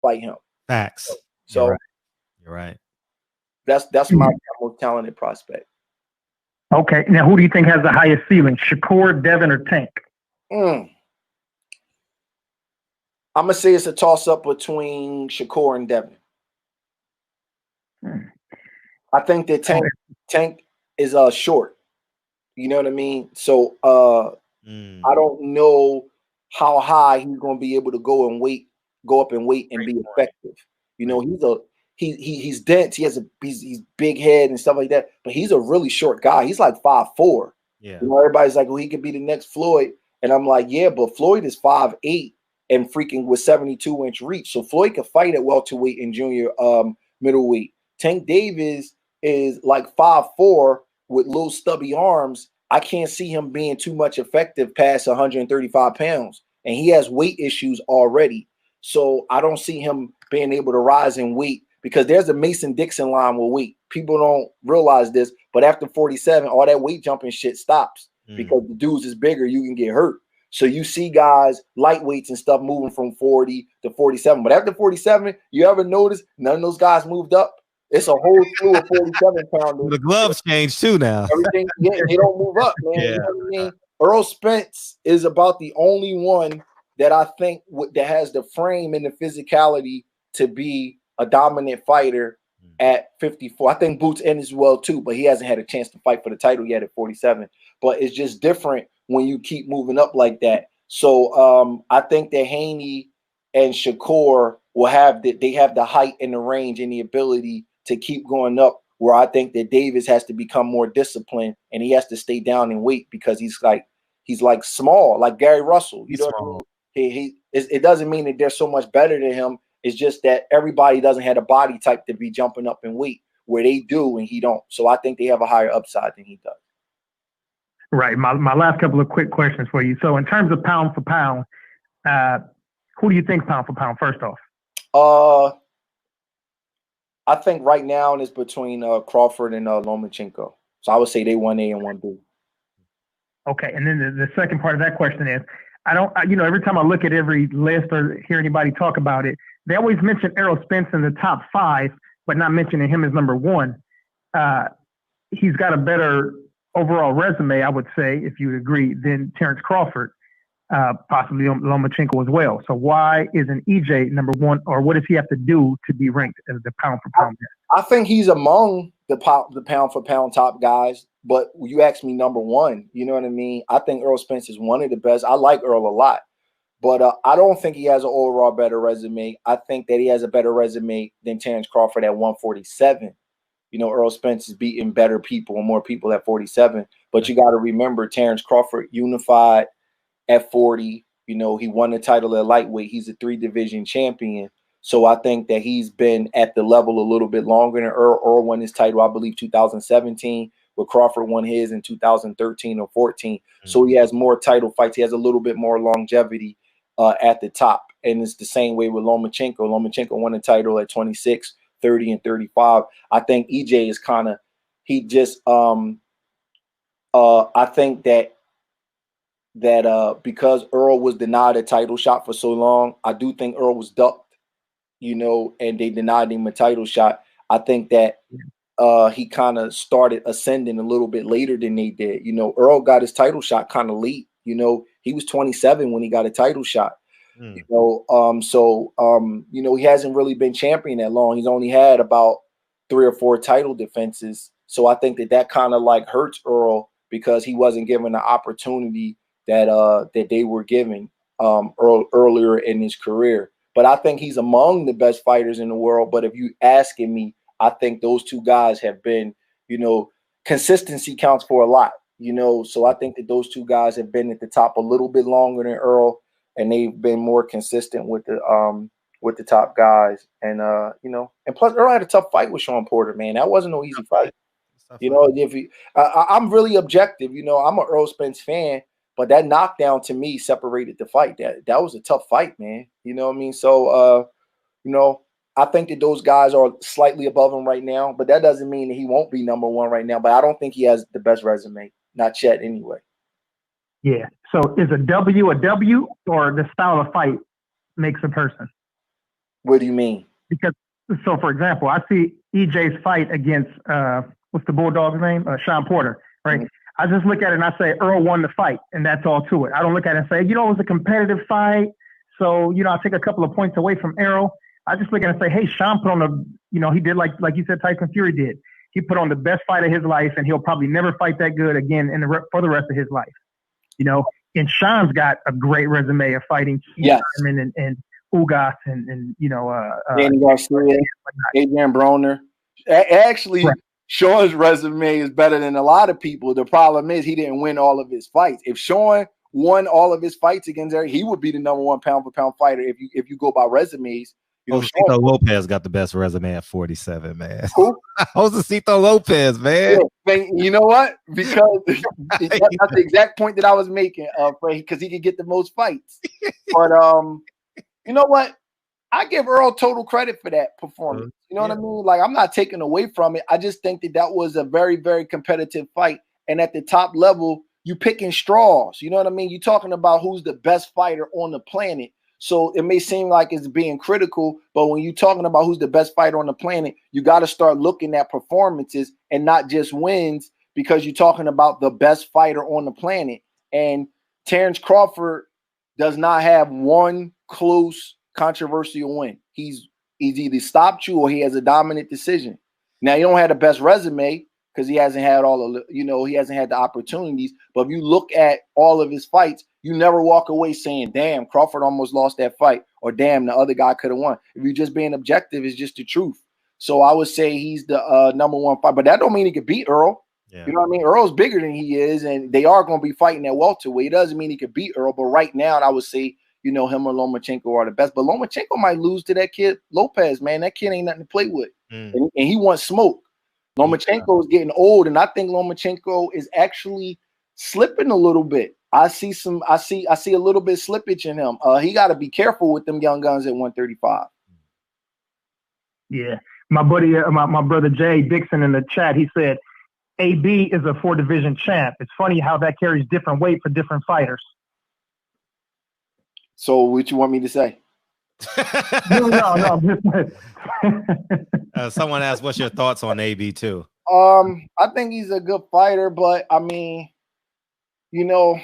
fight him. Facts. So You're right. that's my most talented prospect. Okay, now who do you think has the highest ceiling, Shakur, Devin, or Tank? I'm gonna say it's a toss up between Shakur and Devin. I think that Tank is short. You know what I mean? So I don't know how high he's gonna be able to go up and weight and be effective. You know, he's dense. He's big head and stuff like that. But he's a really short guy. He's like 5'4". Yeah. You know, everybody's like, well, he could be the next Floyd. And I'm like, yeah, but Floyd is 5'8" and freaking with 72-inch reach. So Floyd could fight at welterweight and junior middleweight. Tank Davis is like 5'4" with little stubby arms. I can't see him being too much effective past 135 pounds. And he has weight issues already. So I don't see him being able to rise in weight because there's a Mason-Dixon line with weight. People don't realize this, but after 47, all that weight jumping shit stops because the dudes is bigger, you can get hurt. So you see guys, lightweights and stuff moving from 40 to 47. But after 47, you ever notice none of those guys moved up? It's a whole slew of 47-pounders. The gloves change too now. Everything, they don't move up, man. Yeah. You know what I mean? Earl Spence is about the only one that I think that has the frame and the physicality to be a dominant fighter at 54. I think Boots in as well too, but he hasn't had a chance to fight for the title yet at 47. But it's just different when you keep moving up like that. So I think that Haney and Shakur will have the height and the range and the ability to keep going up, where I think that Davis has to become more disciplined and he has to stay down in weight because he's like small, like Gary Russell. You know what I mean? It doesn't mean that they're so much better than him. It's just that everybody doesn't have a body type to be jumping up in weight where they do and he don't. So I think they have a higher upside than he does. Right. My last couple of quick questions for you. So in terms of pound for pound, who do you think pound for pound first off? I think right now it's between Crawford and Lomachenko. So I would say they 1A and 1B. Okay. And then the second part of that question is, every time I look at every list or hear anybody talk about it, they always mention Errol Spence in the top 5, but not mentioning him as number 1. He's got a better overall resume, I would say, if you would agree, than Terrence Crawford, possibly Lomachenko as well. So why isn't EJ number 1, or what does he have to do to be ranked as the pound for pound guy? I think he's among the pound for pound top guys, but you asked me number 1. You know what I mean? I think Errol Spence is one of the best. I like Earl a lot, but I don't think he has an overall better resume. I think that he has a better resume than Terrence Crawford at 147. You know, Errol Spence is beating better people and more people at 47. But you got to remember, Terrence Crawford unified at 40. You know, he won the title at lightweight. He's a 3-division champion. So I think that he's been at the level a little bit longer than Earl. Earl won his title, I believe, 2017, but Crawford won his in 2013 or 14. So he has more title fights. He has a little bit more longevity at the top. And it's the same way with Lomachenko. Lomachenko won the title at 26, 30, and 35. I think EJ is kind of, he just, I think that because Earl was denied a title shot for so long, I do think Earl was ducked, you know, and they denied him a title shot. I think that he kind of started ascending a little bit later than they did. You know, Earl got his title shot kind of late. You know, he was 27 when he got a title shot. You know, you know, he hasn't really been champion that long. He's only had about 3 or 4 title defenses. So I think that kind of like hurts Earl because he wasn't given the opportunity that they were giving Earl earlier in his career. But I think he's among the best fighters in the world. But if you asking me, I think those two guys have been, you know, consistency counts for a lot, you know. So I think that those two guys have been at the top a little bit longer than Earl, and they've been more consistent with the top guys. And you know, and plus Earl had a tough fight with Sean Porter, man. That wasn't no easy fight. You know, if I'm really objective, you know, I'm an Earl Spence fan, but that knockdown to me separated the fight. That was a tough fight, man. You know what I mean? So you know, I think that those guys are slightly above him right now, but that doesn't mean that he won't be number 1 right now. But I don't think he has the best resume, not yet anyway. Yeah. So is a W, or the style of fight makes a person? What do you mean? Because, so for example, I see EJ's fight against, what's the Bulldog's name? Sean Porter, right? I just look at it and I say, Earl won the fight, and that's all to it. I don't look at it and say, you know, it was a competitive fight, so, you know, I'll take a couple of points away from Errol. I just look at it and say, hey, Sean put on the, you know, he did like you said Tyson Fury did. He put on the best fight of his life, and he'll probably never fight that good again for the rest of his life. You know, and Sean's got a great resume of fighting Keith Thurman and Ugas and you know, Danny Garcia, Adrian Broner. Actually, right. Sean's resume is better than a lot of people. The problem is he didn't win all of his fights. If Sean won all of his fights against Eric, he would be the #1 pound-for-pound fighter if you go by resumes. You know, Josecito Lopez got the best resume at 47, man. Who? Josecito Lopez, man. Yeah, you know what? Because that's the exact point that I was making, because he could get the most fights. But you know what? I give Earl total credit for that performance. You know what I mean? Like, I'm not taking away from it. I just think that was a very, very competitive fight. And at the top level, you picking straws. You know what I mean? You're talking about who's the best fighter on the planet. So it may seem like it's being critical, but when you're talking about who's the best fighter on the planet, you got to start looking at performances and not just wins, because you're talking about the best fighter on the planet. And Terrence Crawford does not have one close controversial win. He's either stopped you or he has a dominant decision. Now, he don't have the best resume because he hasn't had all of the, you know, he hasn't had the opportunities. But if you look at all of his fights, you never walk away saying, damn, Crawford almost lost that fight, or damn, the other guy could have won. If you're just being objective, it's just the truth. So I would say he's the #1 fight, but that don't mean he could beat Earl. Yeah. You know what I mean? Earl's bigger than he is, and they are going to be fighting at welterweight. It doesn't mean he could beat Earl, but right now I would say, you know, him or Lomachenko are the best. But Lomachenko might lose to that kid Lopez, man. That kid ain't nothing to play with, and he wants smoke. Lomachenko is getting old, and I think Lomachenko is actually slipping a little bit. I see a little bit slippage in him. He got to be careful with them young guns at 135. Yeah, my buddy, my brother Jay Dixon in the chat, he said AB is a 4-division champ. It's funny how that carries different weight for different fighters. So what you want me to say? No. Someone asked, what's your thoughts on AB too? I think he's a good fighter, but I mean, you know,